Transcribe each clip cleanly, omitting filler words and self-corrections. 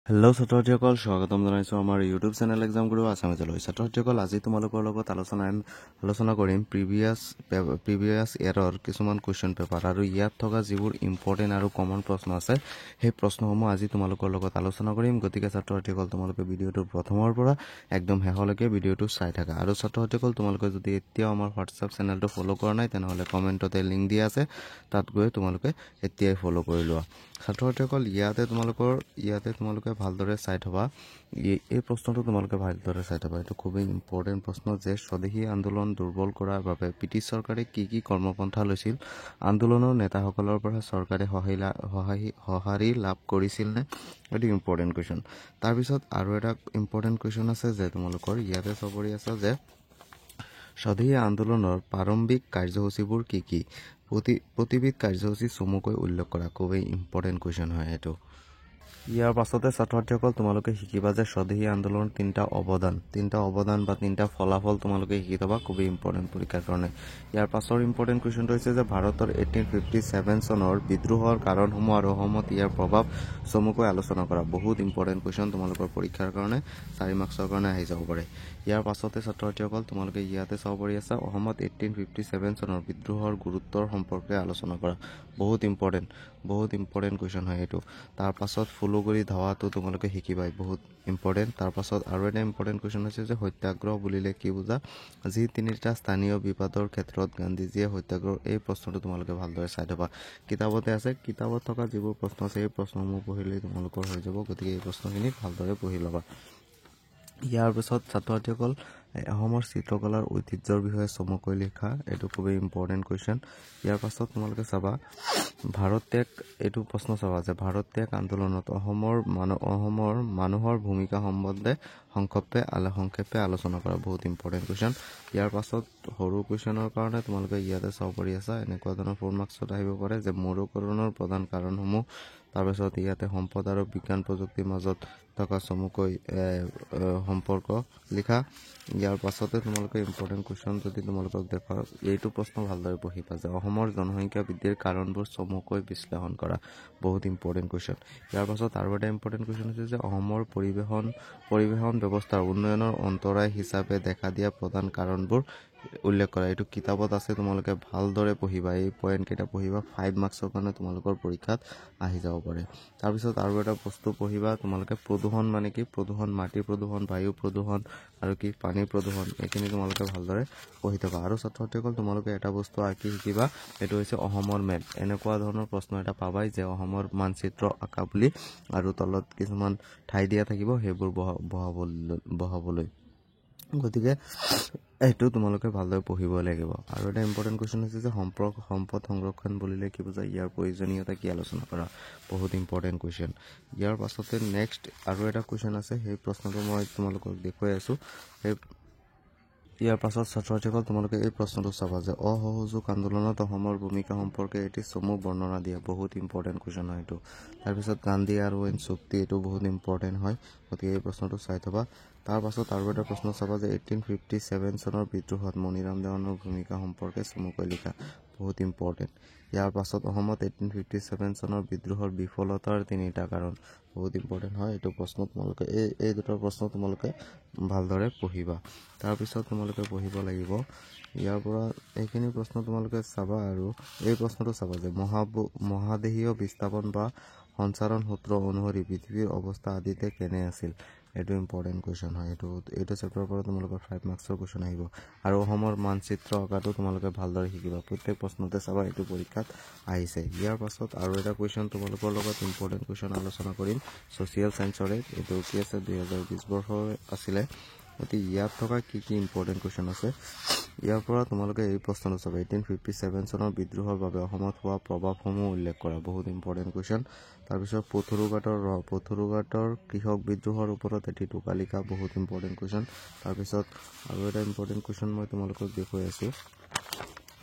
Hello' ছাত্ৰসকল স্বাগতম জনাইছোঁ আমাৰ ইউটিউব চেনেল এক্সাম গুৰু আছামিজলৈ। ছাত্ৰসকল আজি তোমালোকৰ লগত আলোচনা কৰিম প্ৰিভিয়াছ ইয়াৰৰ কিছুমান কুৱেশ্যন পেপাৰ আৰু ইয়াত থকা যিবোৰ ইম্পৰ্টেণ্ট আৰু কমন প্ৰশ্ন আছে সেই প্ৰশ্নসমূহ আজি তোমালোকৰ লগত আলোচনা কৰিম। গতিকে ছাত্ৰসকল তোমালোকে ভিডিঅ'টোৰ প্ৰথমৰ পৰা একদম শেষলৈকে ভিডিঅ'টো চাই থাকা। আৰু ছাত্ৰসকল তোমালোকে যদি এতিয়াও আমাৰ হোৱাটছআপ চেনেলটো ফ'ল' কৰা নাই তেনেহ'লে কমেণ্টতে লিংক দিয়া আছে, তাত গৈ তোমালোকে এতিয়াই ফ'ল' কৰি লোৱা। ছাত্ৰসকল ইয়াতে তোমালোকে ভালদৰে চাই থবা। এই প্ৰশ্নটো তোমালোকে ভালদৰে চাই থবা। এইটো খুবেই ইম্পৰ্টেণ্ট প্ৰশ্ন যে স্বদেশী আন্দোলন দুৰ্বল কৰাৰ বাবে ব্ৰিটিছ চৰকাৰে কি কৰ্মপন্থা লৈছিল? আন্দোলনৰ নেতাসকলৰ পৰা চৰকাৰে সঁহাৰি লাভ কৰিছিল নে? এইটো ইম্পৰ্টেণ্ট কুৱেশ্যন। তাৰপিছত আৰু এটা ইম্পৰ্টেণ্ট কুৱেশ্যন আছে যে তোমালোকৰ ইয়াতে চবৰি আছে যে স্বদেশী আন্দোলনৰ প্ৰাৰম্ভিক কাৰ্যসূচীবোৰ কি? প্ৰতিবিধ কাৰ্যসূচী চমুকৈ উল্লেখ কৰা। খুবেই ইম্পৰ্টেণ্ট কুৱেশ্যন হয় এইটো। ইয়াৰ পাছতে ছাত্ৰসকল তোমালোকে শিকিবা যে স্বদেশী আন্দোলনৰ তিনিটা অৱদান বা তিনিটা ফলাফল তোমালোকে শিকি থবা, খুবেই ইম্পৰ্টেণ্ট পৰীক্ষাৰ কাৰণে। ইয়াৰ পাছৰ ইম্পৰ্টেণ্ট কুৱেশ্যনটো হৈছে যে ভাৰতৰ 1857 চনৰ বিদ্ৰোহৰ কাৰণসমূহ আৰু অসমত ইয়াৰ প্ৰভাৱ চমুকৈ আলোচনা কৰা। বহুত ইম্পৰ্টেণ্ট কুৱেশ্যন তোমালোকৰ পৰীক্ষাৰ কাৰণে 4 মাৰ্কছৰ কাৰণে আহি যাব পাৰে। ইয়াৰ পাছতে ছাত্ৰসকল তোমালোকে ইয়াতে চাব পাৰি আছে অসমত 1857 চনৰ বিদ্ৰোহৰ গুৰুত্বৰ সম্পৰ্কে আলোচনা কৰা। বহুত ইম্পৰ্টেণ্ট কুৱেশ্যন হয় এইটো। তাৰ পাছত ফুলগুৰি ধাৱাটো তোমালোকে শিকিবাই, বহুত ইম্পৰ্টেণ্ট। তাৰ পাছত আৰু এটা ইম্পৰ্টেণ্ট কুৱেশ্যন হৈছে যে সত্যাগ্ৰহ বুলিলে কি বুজা? যি তিনিটা স্থানীয় বিবাদৰ ক্ষেত্ৰত গান্ধীজীয়ে সত্যাগ্ৰহ, এই প্ৰশ্নটো তোমালোকে ভালদৰে চাই থবা। কিতাপতে আছে, কিতাপত থকা যিবোৰ প্ৰশ্ন আছে এই প্ৰশ্নসমূহ পঢ়িলেই তোমালোকৰ হৈ যাব। গতিকে এই প্ৰশ্নখিনি ভালদৰে পঢ়ি ল'বা। ইয়াৰ পিছত ছাত্ৰসকল অসমৰ চিত্ৰকলাৰ ঐতিহ্যৰ বিষয়ে চমুকৈ লিখা। এইটো খুবেই ইম্পৰ্টেণ্ট কুৱেশ্যন। ইয়াৰ পাছত তোমালোকে চাবা এইটো প্ৰশ্ন চাবা যে ভাৰত ত্যাগ আন্দোলনত অসমৰ মানুহৰ ভূমিকা সম্বন্ধে সংক্ষেপে আলোচনা কৰা। বহুত ইম্পৰ্টেণ্ট কুৱেশ্যন। ইয়াৰ পাছত সৰু কুৱেশ্যনৰ কাৰণে তোমালোকে ইয়াতে চাব পাৰি আছা, এনেকুৱা ধৰণৰ 4 মাৰ্কছত আহিব পাৰে যে মৰুকৰণৰ প্ৰধান কাৰণসমূহ। তাৰপিছত ইয়াতে সম্পদ আৰু বিজ্ঞান প্ৰযুক্তিৰ মাজত থকা চমুকৈ সম্পৰ্ক লিখা। ইয়াৰ পাছতে তোমালোকে ইম্পৰ্টেণ্ট কুৱেশ্যন যদি তোমালোকক দেখুৱাও, এইটো প্ৰশ্ন ভালদৰে পঢ়িবা যে অসমৰ জনসংখ্যা বৃদ্ধিৰ কাৰণবোৰ চমুকৈ বিশ্লেষণ কৰা। বহুত ইম্পৰ্টেণ্ট কুৱেশ্যন। ইয়াৰ পাছত আৰু এটা ইম্পৰ্টেণ্ট কুৱেশ্যন হৈছে যে অসমৰ পৰিবহণ ব্যৱস্থাৰ উন্নয়নৰ অন্তৰায় হিচাপে দেখা দিয়া প্ৰধান কাৰণবোৰ উল্লেখ কৰা। এইটো কিতাপত আছে, তোমালোকে ভালদৰে পঢ়িবা। এই পইণ্টকেইটা পঢ়িবা, 5 মাৰ্কছৰ কাৰণে তোমালোকৰ পৰীক্ষাত আহি যাব পাৰে। তাৰপিছত আৰু এটা বস্তু পঢ়িবা তোমালোকে, প্ৰদূষণ মানে কি? প্ৰদূষণ, মাটি প্ৰদূষণ, বায়ু প্ৰদূষণ আৰু কি পানী প্ৰদূষণ, এইখিনি তোমালোকে ভালদৰে পঢ়ি থবা। আৰু ছাত্ৰসকল তোমালোকে এটা বস্তু আঁকি শিকিবা, এইটো হৈছে অসমৰ মেপ। এনেকুৱা ধৰণৰ প্ৰশ্ন এটা পাবাই যে অসমৰ মানচিত্ৰ আঁকা বুলি, আৰু তলত কিছুমান ঠাই দিয়া থাকিব সেইবোৰ বহাবলৈ। গতিকে এইটো তোমালোকে ভালদৰে পঢ়িব লাগিব। আৰু এটা ইম্পৰ্টেণ্ট কুৱেশ্যন হৈছে যে সম্পদ সংৰক্ষণ বুলিলে কি বুজা? ইয়াৰ প্ৰয়োজনীয়তা কি আলোচনা কৰা। বহুত ইম্পৰ্টেণ্ট কুৱেশ্যন। ইয়াৰ পাছতে নেক্সট আৰু এটা কুৱেশ্যন আছে, সেই প্ৰশ্নটো মই তোমালোকক দেখুৱাই আছোঁ। ইয়াৰ পাছত ছাত্ৰসকল তোমালোকে এই প্ৰশ্নটো চাবা যে অসহযোগ আন্দোলনত অসমৰ ভূমিকা সম্পৰ্কে এটি চমু বৰ্ণনা দিয়া। বহুত ইম্পৰ্টেণ্ট কুৱেশ্যন হয় এইটো। তাৰপিছত গান্ধী আৰু ৱাইন চুক্তি, এইটো বহুত ইম্পৰ্টেণ্ট হয়। গতিকে এই প্ৰশ্নটো চাই থবা। তাৰ পাছত আৰু এটা প্ৰশ্ন চাবা যে 1857 চনৰ বিদ্ৰোহত মণিৰাম দেৱানৰ ভূমিকা সম্পৰ্কে চমুকৈ লিখা। বহুত ইম্পৰ্টেণ্ট। ইয়াৰ পাছত অসমত 1857 চনৰ বিদ্ৰোহৰ বিফলতাৰ 3টা কাৰণ। বহুত ইম্পৰ্টেণ্ট হয় এইটো প্ৰশ্ন। তোমালোকে এই দুটা প্ৰশ্ন তোমালোকে ভালদৰে পঢ়িবা। তাৰপিছত তোমালোকে পঢ়িব লাগিব ইয়াৰ পৰা এইখিনি প্ৰশ্ন তোমালোকে চাবা। আৰু এই প্ৰশ্নটো চাবা যে মহাদেশীয় বিস্তাপন বা সঞ্চাৰণ সূত্ৰ অনুসৰি পৃথিৱীৰ অৱস্থা আদিতে কেনে আছিল? এইটো ইম্পৰ্টেণ্ট কুৱেশ্যন হয়। এইটো চেপ্টাৰৰ পৰা তোমালোকৰ 5 মাৰ্কছৰ কুৱেশ্যন আহিব। আৰু অসমৰ মানচিত্ৰ আঁকাটো তোমালোকে ভালদৰে শিকিবা। প্ৰত্যেক প্ৰশ্নতে চাবা, এইটো পৰীক্ষাত আহিছে। ইয়াৰ পাছত আৰু এটা কুৱেশ্যন তোমালোকৰ লগত ইম্পৰ্টেণ্ট কুৱেশ্যন আলোচনা কৰিম ছ'চিয়েল ছায়েন্সৰে। এইটো কি আছে 2020 বৰ্ষৰ আছিলে। গতিকে ইয়াত থকা কি ইম্পৰ্টেণ্ট কুৱেশ্যন আছে, ইয়াৰ পৰা তোমালোকে এই প্ৰশ্নটো চাবা 1857 চনৰ বিদ্ৰোহৰ বাবে অসমত হোৱা প্ৰভাৱসমূহ উল্লেখ কৰা। বহুত ইম্পৰ্টেণ্ট কুৱেশ্যন। তাৰপিছত পথৰুঘাটৰ কৃষক বিদ্ৰোহৰ ওপৰত এটি টোকা লিখা। বহুত ইম্পৰ্টেণ্ট কুৱেশ্যন। তাৰপিছত আৰু এটা ইম্পৰ্টেণ্ট কুৱেশ্যন মই তোমালোকক দেখুৱাই আছোঁ।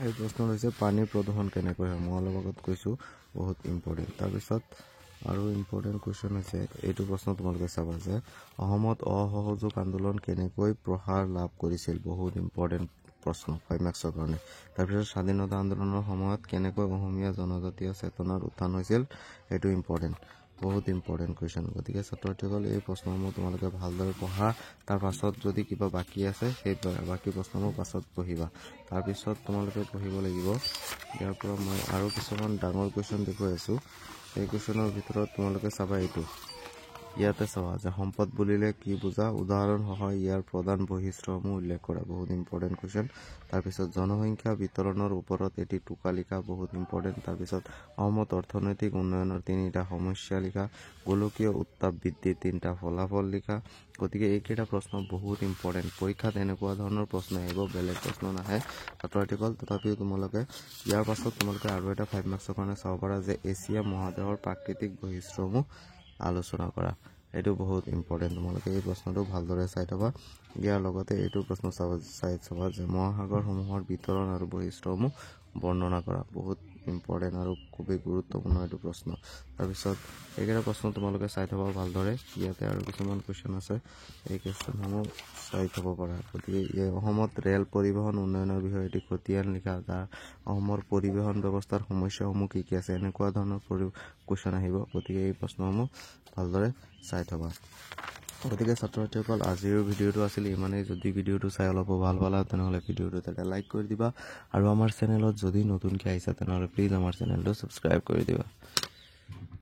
এই প্ৰশ্নটো হৈছে পানীৰ প্ৰদূষণ কেনেকৈ হয়? মই অলপ আগত কৈছোঁ, বহুত ইম্পৰ্টেণ্ট। তাৰপিছত আৰু ইম্পৰ্টেণ্ট কুৱেশ্যন হৈছে এইটো প্ৰশ্ন তোমালোকে চাবা যে অসমত অসহযোগ আন্দোলন কেনেকৈ প্ৰসাৰ লাভ কৰিছিল। বহুত ইম্পৰ্টেণ্ট প্ৰশ্ন 5 মাৰ্কছৰ কাৰণে। তাৰপিছত স্বাধীনতা আন্দোলনৰ সময়ত কেনেকৈ অসমীয়া জনজাতীয় চেতনাৰ উত্থান হৈছিল, এইটো ইম্পৰ্টেণ্ট। বহুত ইম্পৰ্টেণ্ট কুৱেশ্যন গতিকে ছাত্ৰ-ছাত্ৰীসকল এই প্ৰশ্নসমূহ তোমালোকে ভালদৰে পঢ়া তাৰ পাছত যদি কিবা বাকী আছে সেই বাকী প্ৰশ্নসমূহ পাছত পঢ়িবা তাৰপিছত তোমালোকে পঢ়িব লাগিব ইয়াৰ পৰা মই আৰু কিছুমান ডাঙৰ কুৱেশ্যন দেখুৱাই আছোঁ এই কুৱেশ্যনৰ ভিতৰত তোমালোকে চাবা এইটো ইয়াতে চাবা যে সম্পদ বুলিলে কি বুজা উদাহৰণ সহ ইয়াৰ প্ৰধান বৈশিষ্ট্যসমূহ উল্লেখ কৰা বহুত ইম্পৰ্টেণ্ট কুৱেশ্যন তাৰপিছত জনসংখ্যা বিতৰণৰ ওপৰত এটি টোকা লিখা বহুত ইম্পৰ্টেণ্ট তাৰপিছত অসমত অৰ্থনৈতিক উন্নয়নৰ 3টা সমস্যা লিখা গোলকীয় উত্তাপ বৃদ্ধিৰ 3টা ফলাফল লিখা গতিকে এইকেইটা প্ৰশ্ন বহুত ইম্পৰ্টেণ্ট পৰীক্ষাত এনেকুৱা ধৰণৰ প্ৰশ্ন আহিব বেলেগ প্ৰশ্ন নাহে ছাত্ৰ-ছাত্ৰীসকল তথাপিও তোমালোকে ইয়াৰ পাছত তোমালোকে আৰু এটা 5 মাৰ্কছৰ কাৰণে চাব পাৰা যে এছিয়া মহাদেশৰ প্ৰাকৃতিক বৈশিষ্ট্যসমূহ আলোচনা কৰা এইটো বহুত ইম্পৰ্টেণ্ট তোমালোকে এই প্ৰশ্নটো ভালদৰে চাই থবা ইয়াৰ লগতে এইটো প্ৰশ্ন চাই থবা যে মহাসাগৰসমূহৰ বিতৰণ আৰু বৈশিষ্ট্যসমূহ বৰ্ণনা কৰা বহুত ইম্পৰ্টেণ্ট আৰু খুবেই গুৰুত্বপূৰ্ণ এইটো প্ৰশ্ন তাৰপিছত এইকেইটা প্ৰশ্ন তোমালোকে চাই থবা ভালদৰে ইয়াতে আৰু কিছুমান কুৱেশ্যন আছে এই কুৱেশ্যনসমূহ চাই থব পাৰা গতিকে অসমত ৰেল পৰিবহণ উন্নয়নৰ বিষয়ে এটি খতিয়ান লিখা যাৰ অসমৰ পৰিবহণ ব্যৱস্থাৰ সমস্যাসমূহ কি কি আছে এনেকুৱা ধৰণৰ কুৱেশ্যন আহিব গতিকে এই প্ৰশ্নসমূহ ভালদৰে চাই থবা গতিকে ছাত্ৰ-ছাত্ৰীসকল আজিৰ ভিডিঅ'টো আছিল ইমানেই যদি ভিডিঅ'টো চাই অলপ ভাল পালা তেনেহ'লে ভিডিঅ'টোত এটা লাইক কৰি দিবা আৰু আমাৰ চেনেলত যদি নতুনকৈ আহিছা তেনেহ'লে প্লিজ আমাৰ চেনেলটো ছাবস্ক্ৰাইব কৰি দিবা